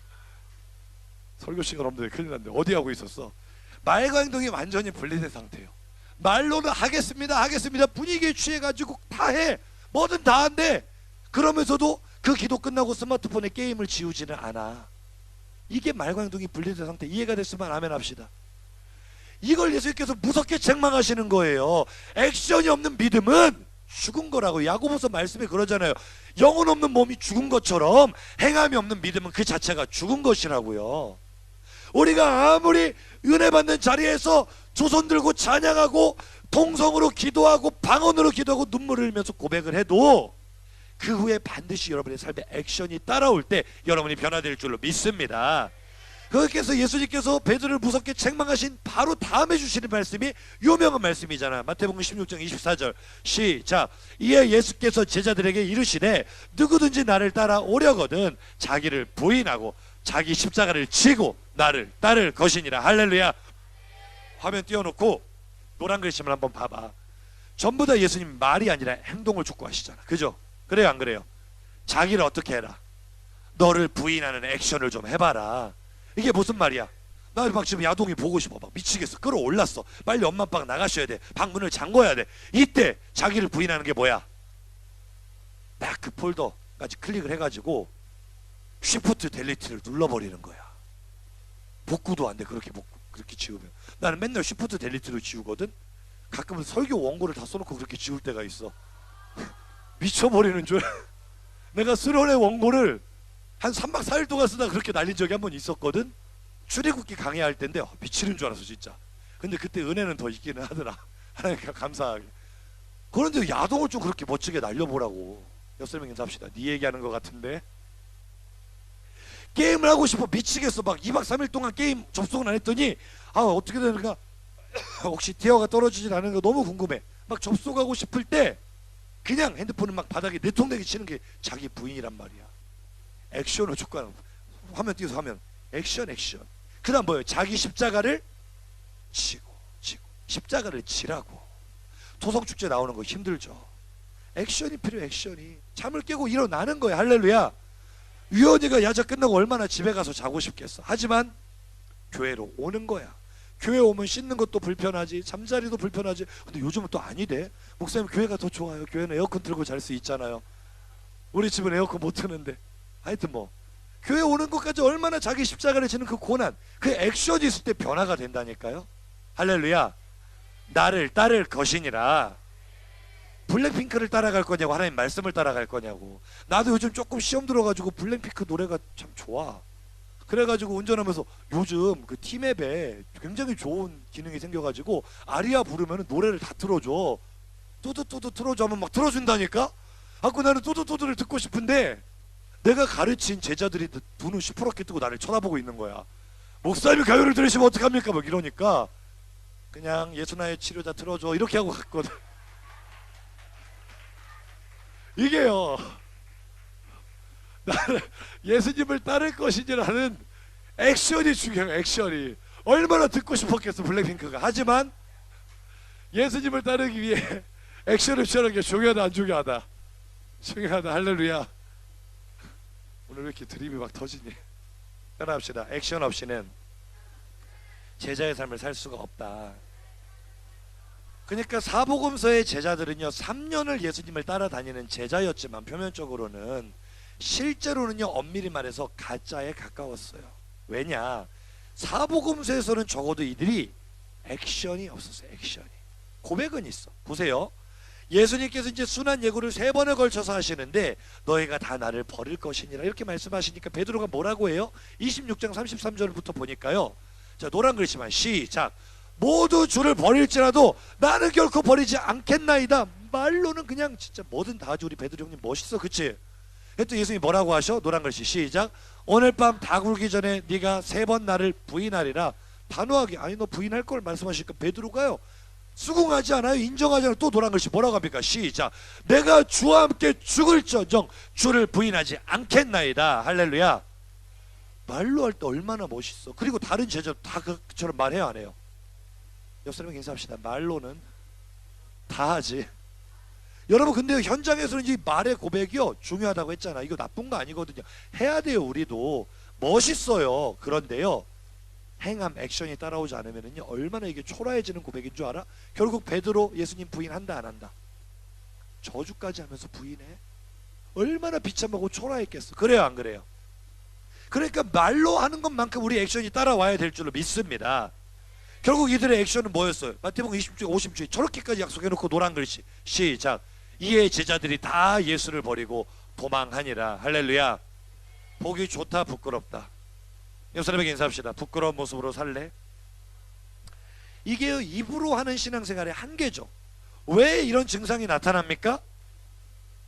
설교 시간 없는데 큰일 났네. 어디 하고 있었어? 말과 행동이 완전히 분리된 상태예요. 말로는 하겠습니다 분위기에 취해가지고 다 해. 뭐든 다 한대. 그러면서도 그 기도 끝나고 스마트폰에 게임을 지우지는 않아. 이게 말과 행동이 분리된 상태. 이해가 됐으면 아멘 합시다. 이걸 예수님께서 무섭게 책망하시는 거예요. 액션이 없는 믿음은 죽은 거라고. 야고보서 말씀에 그러잖아요. 영혼 없는 몸이 죽은 것처럼 행함이 없는 믿음은 그 자체가 죽은 것이라고요. 우리가 아무리 은혜 받는 자리에서 두 손 들고 찬양하고 통성으로 기도하고 방언으로 기도하고 눈물을 흘리면서 고백을 해도 그 후에 반드시 여러분의 삶에 액션이 따라올 때 여러분이 변화될 줄로 믿습니다. 그래서 예수님께서 베드로를 무섭게 책망하신 바로 다음에 주시는 말씀이 유명한 말씀이잖아. 마태복음 16장 24절 시작. 이에 예수께서 제자들에게 이르시되 누구든지 나를 따라오려거든 자기를 부인하고 자기 십자가를 지고 나를 따를 것이니라. 할렐루야. 화면 띄워놓고 노란 글씨만 한번 봐봐. 전부 다 예수님 말이 아니라 행동을 촉구하시잖아. 그죠? 그래요 안 그래요? 자기를 어떻게 해라? 너를 부인하는 액션을 좀 해봐라. 이게 무슨 말이야? 나 막 지금 야동이 보고 싶어. 막 미치겠어. 끌어올랐어. 빨리 엄마 아빠가 나가셔야 돼. 방문을 잠궈야 돼. 이때 자기를 부인하는 게 뭐야? 딱 그 폴더까지 클릭을 해가지고 쉬프트 델리트를 눌러버리는 거야. 복구도 안 돼. 그렇게 지우면. 나는 맨날 쉬프트 델리트로 지우거든. 가끔은 설교 원고를 다 써놓고 그렇게 지울 때가 있어. 미쳐버리는 줄. 내가 수련회 원고를 한 3박 4일 동안 쓰다 그렇게 날린 적이 한 번 있었거든. 출애굽기 강의할 때인데 미치는 줄 알았어 진짜. 근데 그때 은혜는 더 있기는 하더라. 하나님께 감사하게. 그런데 야동을 좀 그렇게 멋지게 날려보라고. 옆사람 인사합시다. 네 얘기하는 것 같은데. 게임을 하고 싶어 미치겠어. 막 2박 3일 동안 게임 접속을 안 했더니 어떻게 되는가 혹시 티어가 떨어지진 않은 거 너무 궁금해. 막 접속하고 싶을 때 그냥 핸드폰을 막 바닥에 내통내기 치는 게 자기 부인이란 말이야. 액션을 촉구하는 화면 띄워서 하면 액션. 그 다음 뭐예요? 자기 십자가를 치고 십자가를 치라고. 토성축제 나오는 거 힘들죠. 액션이 필요해. 액션이. 잠을 깨고 일어나는 거야. 할렐루야. 유언이가 야자 끝나고 얼마나 집에 가서 자고 싶겠어. 하지만 교회로 오는 거야. 교회 오면 씻는 것도 불편하지, 잠자리도 불편하지. 근데 요즘은 또 아니대. 목사님 교회가 더 좋아요. 교회는 에어컨 틀고 잘 수 있잖아요. 우리 집은 에어컨 못 트는데. 하여튼 뭐 교회 오는 것까지 얼마나 자기 십자가를 지는 그 고난, 그 액션이 있을 때 변화가 된다니까요. 할렐루야. 나를 따를 것이니라. 블랙핑크를 따라갈 거냐고, 하나님 말씀을 따라갈 거냐고. 나도 요즘 조금 시험 들어가지고 블랙핑크 노래가 참 좋아. 그래가지고 운전하면서 요즘 그 티맵에 굉장히 좋은 기능이 생겨가지고 아리아 부르면 노래를 다 틀어줘. 뚜두뚜두 틀어줘 하면 막 틀어준다니까. 아까 나는 뚜두뚜두를 듣고 싶은데 내가 가르친 제자들이 눈을 시퍼렇게 뜨고 나를 쳐다보고 있는 거야. 목사님이 가요를 들으시면 어떡합니까 막 이러니까 그냥 예수나의 치료자 틀어줘 이렇게 하고 갔거든. 이게요, 나는 예수님을 따를 것이지라는 액션이 중요해요. 액션이 얼마나 듣고 싶었겠어 블랙핑크가. 하지만 예수님을 따르기 위해 액션을 취하는 게 중요하다 안 중요하다? 중요하다. 할렐루야. 오늘 왜 이렇게 드립이 막 터지니? 따라합시다. 액션 없이는 제자의 삶을 살 수가 없다. 그러니까 사복음서의 제자들은요 3년을 예수님을 따라다니는 제자였지만 표면적으로는 실제로는요 엄밀히 말해서 가짜에 가까웠어요. 왜냐? 사복음서에서는 적어도 이들이 액션이 없었어요. 액션이. 고백은 있어. 보세요. 예수님께서 이제 순환 예고를 3번에 걸쳐서 하시는데 너희가 다 나를 버릴 것이니라 이렇게 말씀하시니까 베드로가 뭐라고 해요? 26장 33절부터 보니까요. 자, 노란 글씨만 시작. 모두 주를 버릴지라도 나는 결코 버리지 않겠나이다. 말로는 그냥 진짜 뭐든 다 하지. 우리 베드로 형님 멋있어, 그치? 또 예수님이 뭐라고 하셔? 노란 글씨 시작. 오늘 밤 다 굴기 전에 네가 3번 나를 부인하리라. 단호하게. 아니 너 부인할 걸 말씀하시니까 베드로가요 수긍하지 않아요. 인정하지 않아요. 또 노란 글씨 뭐라고 합니까? 시작. 내가 주와 함께 죽을지언정 주를 부인하지 않겠나이다. 할렐루야. 말로 할 때 얼마나 멋있어. 그리고 다른 제자 다 그처럼 말해요 안 해요? 옆사람에게 인사합시다. 말로는 다 하지. 여러분 근데 현장에서는 이 말의 고백이요 중요하다고 했잖아. 이거 나쁜 거 아니거든요. 해야 돼요. 우리도 멋있어요. 그런데요 행함 액션이 따라오지 않으면은요 얼마나 이게 초라해지는 고백인 줄 알아? 결국 베드로 예수님 부인한다 안 한다? 저주까지 하면서 부인해? 얼마나 비참하고 초라했겠어. 그래요 안 그래요? 그러니까 말로 하는 것만큼 우리 액션이 따라와야 될 줄로 믿습니다. 결국 이들의 액션은 뭐였어요? 마태복음 20주 50주에 저렇게까지 약속해놓고 노란 글씨 시작. 이에 제자들이 다 예수를 버리고 도망하니라. 할렐루야. 보기 좋다 부끄럽다. 옆 사람에게 인사합시다. 부끄러운 모습으로 살래? 이게 입으로 하는 신앙생활의 한계죠. 왜 이런 증상이 나타납니까?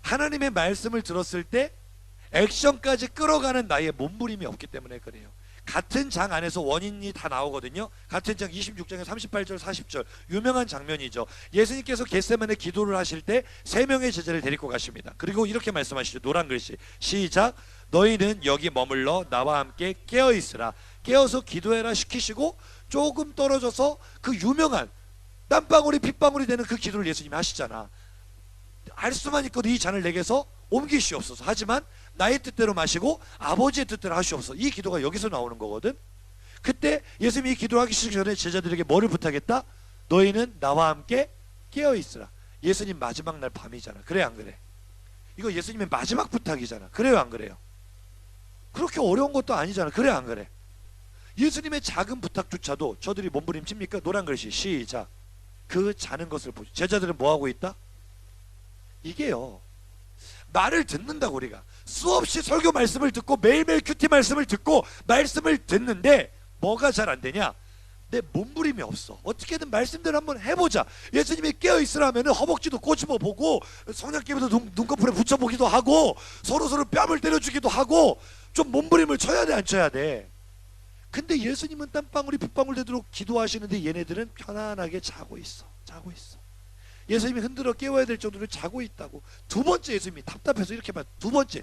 하나님의 말씀을 들었을 때 액션까지 끌어가는 나의 몸부림이 없기 때문에 그래요. 같은 장 안에서 원인이 다 나오거든요. 같은 장 26장의 38절 40절 유명한 장면이죠. 예수님께서 겟세마네 기도를 하실 때 3명의 제자를 데리고 가십니다. 그리고 이렇게 말씀하시죠. 노란 글씨 시작. 너희는 여기 머물러 나와 함께 깨어있으라. 깨어서 기도해라 시키시고 조금 떨어져서 그 유명한 땀방울이 핏방울이 되는 그 기도를 예수님이 하시잖아. 알 수만 있거든. 이 잔을 내게서 옮기시옵소서. 하지만 나의 뜻대로 마시고 아버지의 뜻대로 하시옵소서. 이 기도가 여기서 나오는 거거든. 그때 예수님이 이 기도하기 전에 제자들에게 뭐를 부탁했다? 너희는 나와 함께 깨어있으라. 예수님 마지막 날 밤이잖아. 그래 안 그래? 이거 예수님의 마지막 부탁이잖아. 그래요 안 그래요? 그렇게 어려운 것도 아니잖아. 그래 안 그래? 예수님의 작은 부탁조차도 저들이 몸부림칩니까? 노란 글씨 시작. 그 자는 것을 보죠. 제자들은 뭐하고 있다? 이게요, 말을 듣는다고. 우리가 수없이 설교 말씀을 듣고 매일매일 큐티 말씀을 듣고 말씀을 듣는데 뭐가 잘 안 되냐? 내 몸부림이 없어. 어떻게든 말씀대로 한번 해보자. 예수님이 깨어있으라면 허벅지도 꼬집어 보고 성냥개비도 눈꺼풀에 붙여보기도 하고 서로 뺨을 때려주기도 하고 좀 몸부림을 쳐야 돼, 안 쳐야 돼? 근데 예수님은 땀방울이 빗방울 되도록 기도하시는데 얘네들은 편안하게 자고 있어. 예수님이 흔들어 깨워야 될 정도로 자고 있다고. 두 번째, 예수님이 답답해서 이렇게 말. 두 번째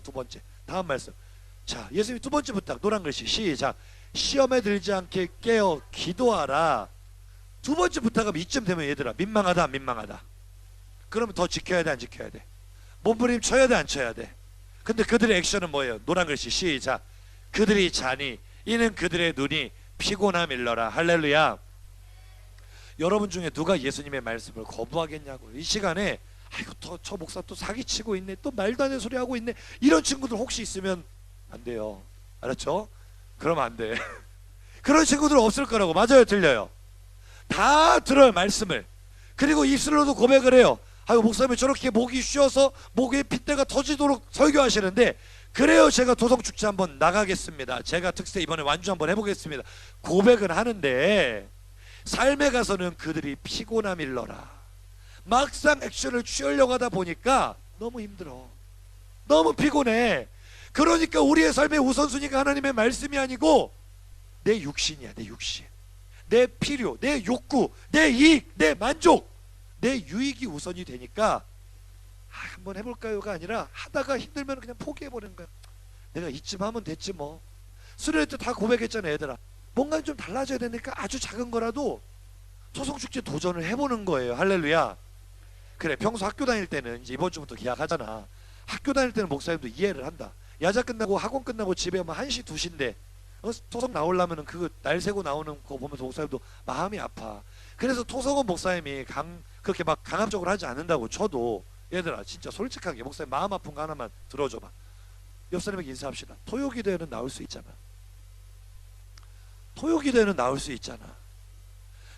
다음 말씀. 자, 예수님이 두 번째 부탁, 노란 글씨 시작. 시험에 들지 않게 깨어 기도하라. 두 번째 부탁은 이쯤 되면 얘들아, 민망하다 안 민망하다? 그러면 더 지켜야 돼 안 지켜야 돼? 몸부림 쳐야 돼 안 쳐야 돼? 근데 그들의 액션은 뭐예요? 노란 글씨 시작. 그들이 자니 이는 그들의 눈이 피곤함 일러라. 할렐루야. 여러분 중에 누가 예수님의 말씀을 거부하겠냐고. 이 시간에 아이고 저 목사 또 사기치고 있네, 또 말도 안 되는 소리 하고 있네, 이런 친구들 혹시 있으면 안 돼요. 알았죠? 그러면 안 돼. 그런 친구들 없을 거라고. 맞아요 틀려요? 다 들어요 말씀을. 그리고 입술로도 고백을 해요. 아유 목사님이 저렇게 목이 쉬어서 목에 핏대가 터지도록 설교하시는데, 그래요 제가 도성축제 한번 나가겠습니다, 제가 특세 이번에 완주 한번 해보겠습니다, 고백은 하는데 삶에 가서는 그들이 피곤함 일러라. 막상 액션을 취하려고 하다 보니까 너무 힘들어, 너무 피곤해. 그러니까 우리의 삶의 우선순위가 하나님의 말씀이 아니고 내 육신이야. 내 육신, 내 필요, 내 욕구, 내 이익, 내 만족, 내 유익이 우선이 되니까 한번 해볼까요가 아니라 하다가 힘들면 그냥 포기해버리는 거야. 내가 이쯤 하면 됐지 뭐. 수련회 때 다 고백했잖아 얘들아. 뭔가 좀 달라져야 되니까 아주 작은 거라도 토성축제 도전을 해보는 거예요. 할렐루야. 그래, 평소 학교 다닐 때는 이제 이번 주부터 계약하잖아. 학교 다닐 때는 목사님도 이해를 한다. 야자 끝나고 학원 끝나고 집에 오면 1시 2시인데 토성 나오려면 그 날 새고 나오는 거 보면서 목사님도 마음이 아파. 그래서 토성은 목사님이 그렇게 막 강압적으로 하지 않는다고 쳐도, 얘들아 진짜 솔직하게 목사님 마음 아픈 거 하나만 들어줘봐. 옆 사람에게 인사합시다. 토요기도회는 나올 수 있잖아. 토요기도회는 나올 수 있잖아.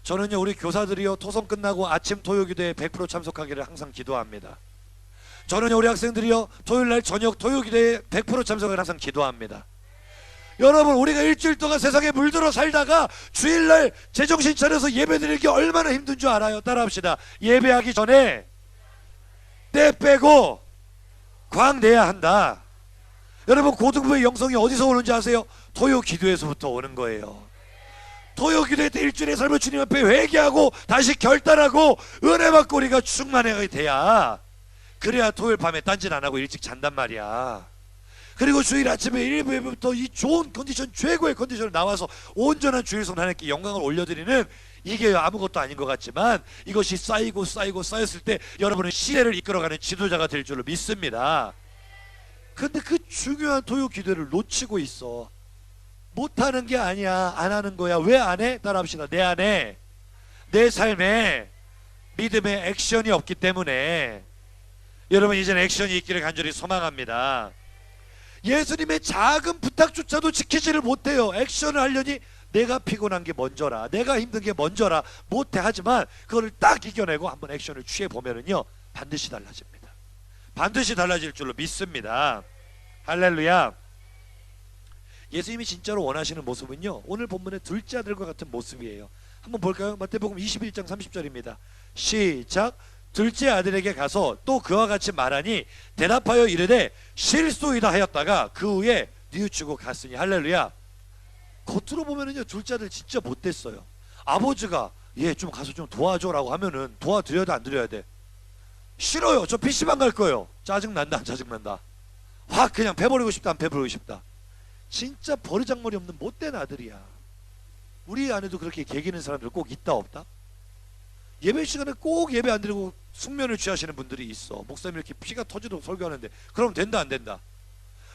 저는요 우리 교사들이요 토성 끝나고 아침 토요기도회 100% 참석하기를 항상 기도합니다. 저는요 우리 학생들이요 토요일날 저녁 토요기도회 100% 참석을 항상 기도합니다. 여러분 우리가 일주일 동안 세상에 물들어 살다가 주일날 제정신 차려서 예배드리기 얼마나 힘든 줄 알아요? 따라합시다. 예배하기 전에 때 빼고 광 내야 한다. 여러분 고등부의 영성이 어디서 오는지 아세요? 토요기도에서부터 오는 거예요. 토요기도회 때 일주일의 삶을 주님 앞에 회개하고 다시 결단하고 은혜 받고 우리가 충만하게 돼야, 그래야 토요일 밤에 딴짓 안 하고 일찍 잔단 말이야. 그리고 주일 아침에 1부 예배부터 이 좋은 컨디션, 최고의 컨디션을 나와서 온전한 주일성 하나님께 영광을 올려드리는, 이게 아무것도 아닌 것 같지만 이것이 쌓이고 쌓였을 때 여러분은 시대를 이끌어가는 지도자가 될 줄로 믿습니다. 근데 그 중요한 토요 기도를 놓치고 있어. 못하는 게 아니야, 안 하는 거야. 왜 안 해? 따라합시다. 내 안에, 내 삶에 믿음의 액션이 없기 때문에. 여러분 이제는 액션이 있기를 간절히 소망합니다. 예수님의 작은 부탁조차도 지키지를 못해요. 액션을 하려니 내가 피곤한 게 먼저라, 내가 힘든 게 먼저라 못해. 하지만 그거를 딱 이겨내고 한번 액션을 취해보면은요 반드시 달라집니다. 반드시 달라질 줄로 믿습니다. 할렐루야. 예수님이 진짜로 원하시는 모습은요 오늘 본문의 둘째 아들과 같은 모습이에요. 한번 볼까요? 마태복음 21장 30절입니다 시작. 둘째 아들에게 가서 또 그와 같이 말하니 대답하여 이르되 실소이다 하였다가 그 후에 뉘우치고 갔으니. 할렐루야. 겉으로 보면은요 둘째 아들 진짜 못됐어요. 아버지가 얘 좀 가서 좀 도와줘라고 하면은 도와드려야 돼 안 드려야 돼? 싫어요. 저 PC방 갈 거예요. 짜증난다 안 짜증난다? 확 그냥 패버리고 싶다 안 패버리고 싶다? 진짜 버르장머리 없는 못된 아들이야. 우리 안에도 그렇게 개기는 사람들 꼭 있다 없다? 예배 시간에 꼭 예배 안 드리고 숙면을 취하시는 분들이 있어. 목사님 이렇게 피가 터지도록 설교하는데 그럼 된다 안 된다?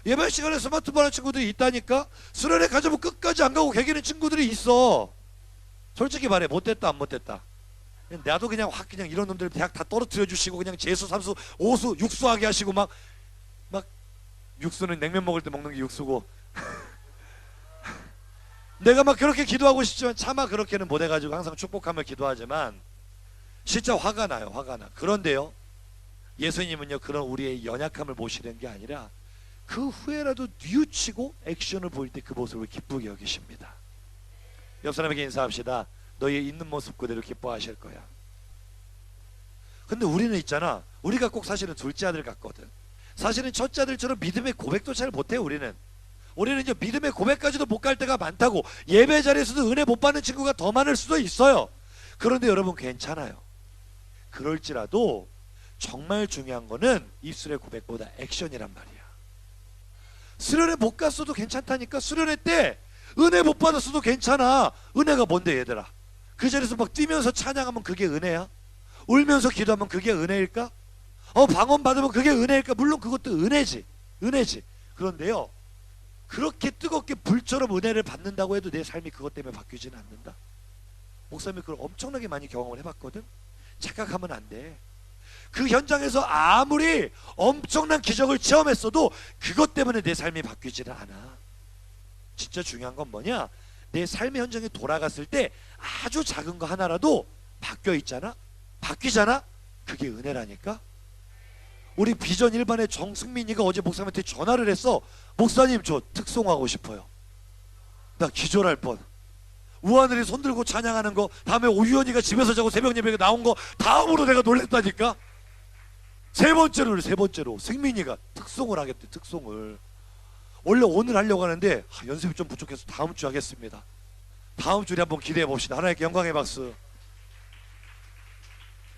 예배 시간에 스마트폰 하는 친구들이 있다니까. 수련회 가자고 끝까지 안 가고 개기는 친구들이 있어. 솔직히 말해, 못됐다 안 못됐다? 나도 그냥 확 그냥 이런 놈들 대학 다 떨어뜨려 주시고 그냥 재수 삼수 오수 육수하게 하시고 막 육수는 냉면 먹을 때 먹는 게 육수고 내가 막 그렇게 기도하고 싶지만 차마 그렇게는 못해가지고 항상 축복하며 기도하지만 진짜 화가 나요. 화가 나. 그런데요, 예수님은요 그런 우리의 연약함을 보시는 게 아니라 그 후에라도 뉘우치고 액션을 보일 때 그 모습을 기쁘게 여기십니다. 옆 사람에게 인사합시다. 너의 있는 모습 그대로 기뻐하실 거야. 근데 우리는 있잖아, 우리가 꼭 사실은 둘째 아들 같거든. 사실은 첫째 아들처럼 믿음의 고백도 잘 못해요. 우리는 이제 믿음의 고백까지도 못 갈 때가 많다고. 예배 자리에서도 은혜 못 받는 친구가 더 많을 수도 있어요. 그런데 여러분 괜찮아요. 그럴지라도 정말 중요한 거는 입술의 고백보다 액션이란 말이야. 수련회 못 갔어도 괜찮다니까. 수련회 때 은혜 못 받았어도 괜찮아. 은혜가 뭔데 얘들아? 그 자리에서 막 뛰면서 찬양하면 그게 은혜야? 울면서 기도하면 그게 은혜일까? 방언 받으면 그게 은혜일까? 물론 그것도 은혜지. 그런데요, 그렇게 뜨겁게 불처럼 은혜를 받는다고 해도 내 삶이 그것 때문에 바뀌지는 않는다. 목사님이 그걸 엄청나게 많이 경험을 해봤거든. 착각하면 안 돼. 그 현장에서 아무리 엄청난 기적을 체험했어도 그것 때문에 내 삶이 바뀌지는 않아. 진짜 중요한 건 뭐냐? 내 삶의 현장에 돌아갔을 때 아주 작은 거 하나라도 바뀌잖아? 그게 은혜라니까? 우리 비전 1반의 정승민이가 어제 목사님한테 전화를 했어. 목사님, 저 특송하고 싶어요. 나 기절할 뻔. 우하늘이 손들고 찬양하는 거, 다음에 오유연이가 집에서 자고 새벽 예배가 나온 거 다음으로 내가 놀랬다니까. 세 번째로 승민이가 특송을 하겠대. 특송을 원래 오늘 하려고 하는데 연습이 좀 부족해서 다음 주 하겠습니다. 다음 주에 한번 기대해 봅시다. 하나님께 영광의 박수.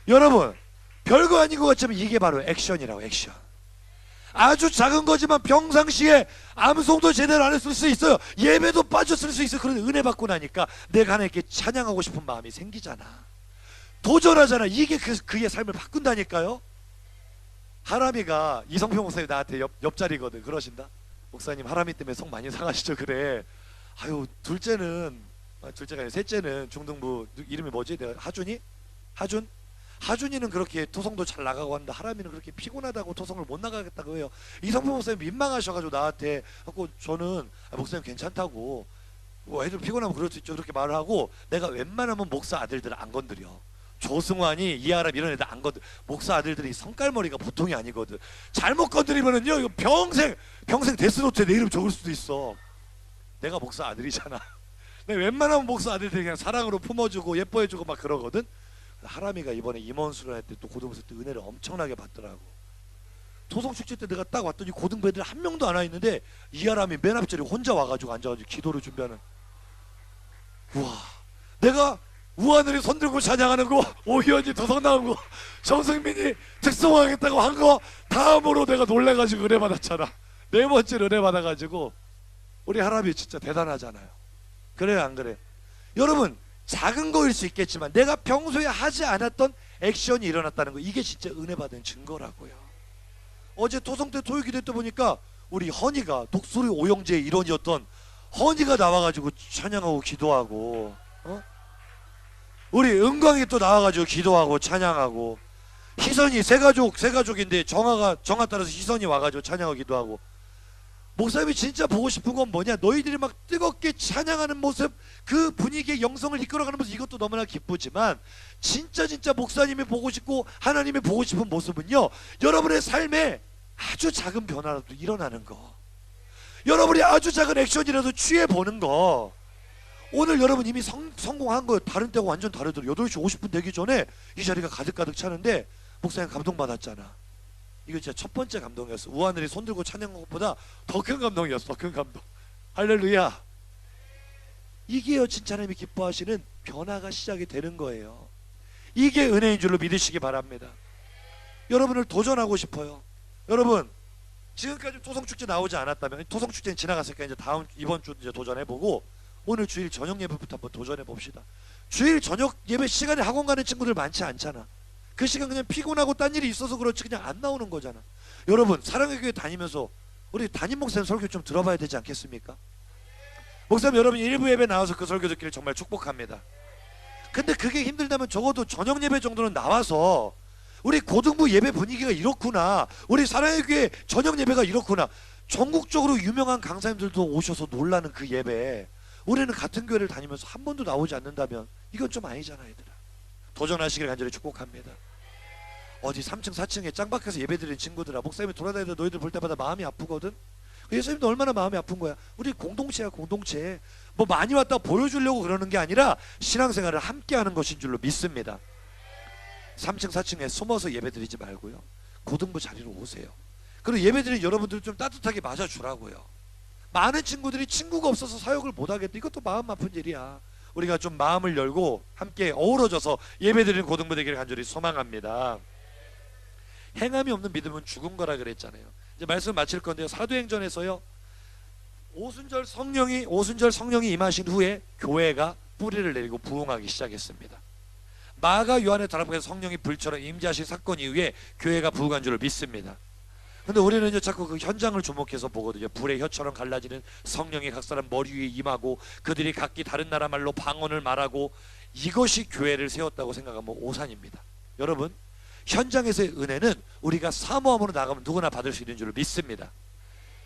여러분, 별거 아닌 것 같지만 이게 바로 액션이라고. 액션. 아주 작은 거지만 평상시에 암송도 제대로 안 했을 수 있어요. 예배도 빠졌을 수 있어요. 그런데 은혜 받고 나니까 내가 하나님께 찬양하고 싶은 마음이 생기잖아. 도전하잖아. 이게 그의 삶을 바꾼다니까요. 하람이가 이성표 목사님 나한테 옆자리거든. 그러신다. 목사님, 하람이 때문에 속 많이 상하시죠? 그래. 아유, 둘째가 아니라 셋째는 중등부 이름이 뭐지? 내가 하준이는 그렇게 토성도 잘 나가고 한다. 하람이는 그렇게 피곤하다고 토성을 못 나가겠다고 해요. 이성표 목사님 민망하셔가지고 나한테 하고, 저는 목사님 괜찮다고, 애들 피곤하면 그럴 수 있죠, 그렇게 말을 하고, 내가 웬만하면 목사 아들들을 안 건드려. 조승환이, 이하람 이런 애들 안 건드려. 목사 아들들이 성깔머리가 보통이 아니거든. 잘못 건드리면은요 이거 평생 데스노트에 내 이름 적을 수도 있어. 내가 목사 아들이잖아. 내가 웬만하면 목사 아들들 그냥 사랑으로 품어주고 예뻐해주고 막 그러거든. 하람이가 이번에 임원수련회 때 또 고등부에서 또 은혜를 엄청나게 받더라고. 토성축제 때 내가 딱 왔더니 고등부 애들 한 명도 안 와 있는데 이하람이 맨 앞자리에 혼자 와가지고 앉아가지고 기도를 준비하는. 우와, 내가 우하늘이 손들고 찬양하는 거, 오희연이 도성 나온 거, 정승민이 특송하겠다고 한 거 다음으로 내가 놀래가지고 은혜 받았잖아. 네 번째로 은혜 받아가지고. 우리 하람이 진짜 대단하잖아요. 그래요, 안 그래? 여러분, 작은 거일 수 있겠지만 내가 평소에 하지 않았던 액션이 일어났다는 거, 이게 진짜 은혜 받은 증거라고요. 어제 토성 때 토요기도 때 보니까 우리 허니가, 독수리 오영재의 일원이었던 허니가 나와가지고 찬양하고 기도하고, 우리 은광이 또 나와가지고 기도하고 찬양하고, 희선이 세가족인데 정아 따라서 희선이 와가지고 찬양하고 기도하고. 목사님이 진짜 보고 싶은 건 뭐냐? 너희들이 막 뜨겁게 찬양하는 모습, 그 분위기의 영성을 이끌어가는 모습, 이것도 너무나 기쁘지만 진짜 목사님이 보고 싶고 하나님이 보고 싶은 모습은요, 여러분의 삶에 아주 작은 변화라도 일어나는 거, 여러분이 아주 작은 액션이라도 취해보는 거. 오늘 여러분 이미 성공한 거예요. 다른 때하고 완전 다르더라고요. 8시 50분 되기 전에 이 자리가 가득 차는데 목사님 감동받았잖아. 이거 진짜 첫 번째 감동이었어. 우하늘이 손들고 찬양한 것보다 더 큰 감동이었어. 더 큰 감동. 할렐루야. 이게요, 진짜 하나님이 기뻐하시는 변화가 시작이 되는 거예요. 이게 은혜인 줄로 믿으시기 바랍니다. 여러분을 도전하고 싶어요. 여러분, 지금까지 토성축제 나오지 않았다면, 토성축제는 지나갔으니까 이제 이번 주 이제 도전해보고, 오늘 주일 저녁 예배부터 한번 도전해봅시다. 주일 저녁 예배 시간에 학원 가는 친구들 많지 않잖아. 그 시간 그냥 피곤하고 딴 일이 있어서 그렇지 그냥 안 나오는 거잖아. 여러분, 사랑의 교회 다니면서 우리 담임 목사님 설교 좀 들어봐야 되지 않겠습니까? 목사님, 여러분 일부 예배 나와서 그 설교 듣기를 정말 축복합니다. 근데 그게 힘들다면 적어도 저녁 예배 정도는 나와서 우리 고등부 예배 분위기가 이렇구나, 우리 사랑의 교회 저녁 예배가 이렇구나, 전국적으로 유명한 강사님들도 오셔서 놀라는 그 예배, 우리는 같은 교회를 다니면서 한 번도 나오지 않는다면 이건 좀 아니잖아. 얘들아, 도전하시길 간절히 축복합니다. 어디 3층 4층에 짱박혀서 예배드리는 친구들아, 목사님이 돌아다니다 너희들 볼 때마다 마음이 아프거든. 예수님도 얼마나 마음이 아픈 거야. 우리 공동체야, 공동체. 뭐 많이 왔다 보여주려고 그러는 게 아니라 신앙생활을 함께 하는 것인 줄로 믿습니다. 3층 4층에 숨어서 예배드리지 말고요, 고등부 자리로 오세요. 그리고 예배드리는 여러분들 좀 따뜻하게 맞아주라고요. 많은 친구들이 친구가 없어서 사역을 못하겠다. 이것도 마음 아픈 일이야. 우리가 좀 마음을 열고 함께 어우러져서 예배드리는 고등부 되기를 간절히 소망합니다. 행함이 없는 믿음은 죽은 거라 그랬잖아요. 이제 말씀 마칠 건데요, 사도행전에서요, 오순절 성령이 임하신 후에 교회가 뿌리를 내리고 부흥하기 시작했습니다. 마가 요한의 다락방에서 성령이 불처럼 임재하신 사건 이후에 교회가 부흥한 줄을 믿습니다. 근데 우리는요 자꾸 그 현장을 주목해서 보거든요. 불의 혀처럼 갈라지는 성령이 각 사람 머리 위에 임하고 그들이 각기 다른 나라 말로 방언을 말하고, 이것이 교회를 세웠다고 생각하면 오산입니다. 여러분, 현장에서의 은혜는 우리가 사모함으로 나가면 누구나 받을 수 있는 줄 믿습니다.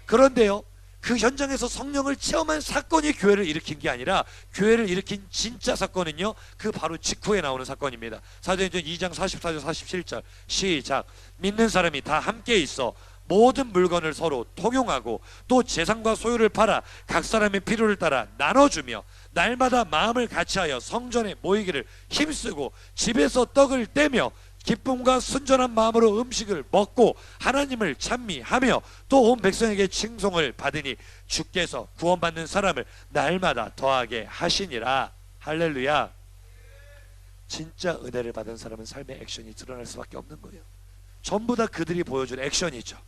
그런데요, 그 현장에서 성령을 체험한 사건이 교회를 일으킨 게 아니라 교회를 일으킨 진짜 사건은요, 그 바로 직후에 나오는 사건입니다. 사도행전 2장 44절 47절 시작. 믿는 사람이 다 함께 있어 모든 물건을 서로 통용하고 또 재산과 소유를 팔아 각 사람의 필요를 따라 나눠주며 날마다 마음을 같이하여 성전에 모이기를 힘쓰고 집에서 떡을 떼며 기쁨과 순전한 마음으로 음식을 먹고 하나님을 찬미하며 또 온 백성에게 칭송을 받으니 주께서 구원받는 사람을 날마다 더하게 하시니라. 할렐루야. 진짜 은혜를 받은 사람은 삶의 액션이 드러날 수밖에 없는 거예요. 전부 다 그들이 보여준 액션이죠.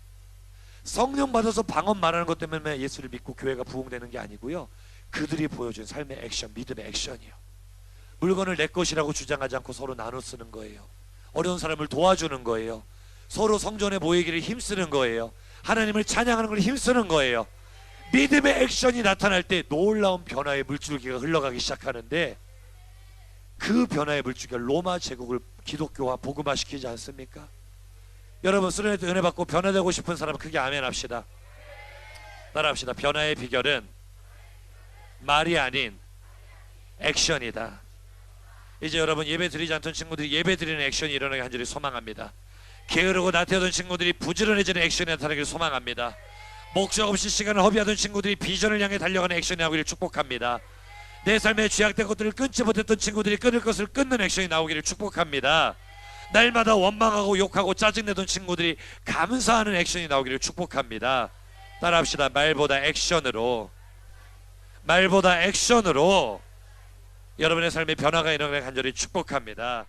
성령 받아서 방언 말하는 것 때문에 예수를 믿고 교회가 부흥되는 게 아니고요, 그들이 보여준 삶의 액션, 믿음의 액션이요. 물건을 내 것이라고 주장하지 않고 서로 나눠 쓰는 거예요. 어려운 사람을 도와주는 거예요. 서로 성전에 모이기를 힘쓰는 거예요. 하나님을 찬양하는 걸 힘쓰는 거예요. 믿음의 액션이 나타날 때 놀라운 변화의 물줄기가 흘러가기 시작하는데, 그 변화의 물줄기가 로마 제국을 기독교화 복음화시키지 않습니까? 여러분, 수련회 때 은혜 받고 변화되고 싶은 사람은 크게 아멘 합시다. 따라합시다. 변화의 비결은 말이 아닌 액션이다. 이제 여러분, 예배 드리지 않던 친구들이 예배 드리는 액션이 일어나게 간절히 소망합니다. 게으르고 나태하던 친구들이 부지런해지는 액션이 나타나기를 소망합니다. 목적 없이 시간을 허비하던 친구들이 비전을 향해 달려가는 액션이 나오기를 축복합니다. 내 삶에 죄악된 것들을 끊지 못했던 친구들이 끊을 것을 끊는 액션이 나오기를 축복합니다. 날마다 원망하고 욕하고 짜증내던 친구들이 감사하는 액션이 나오기를 축복합니다. 따라합시다. 말보다 액션으로 여러분의 삶의 변화가 일어나길 간절히 축복합니다.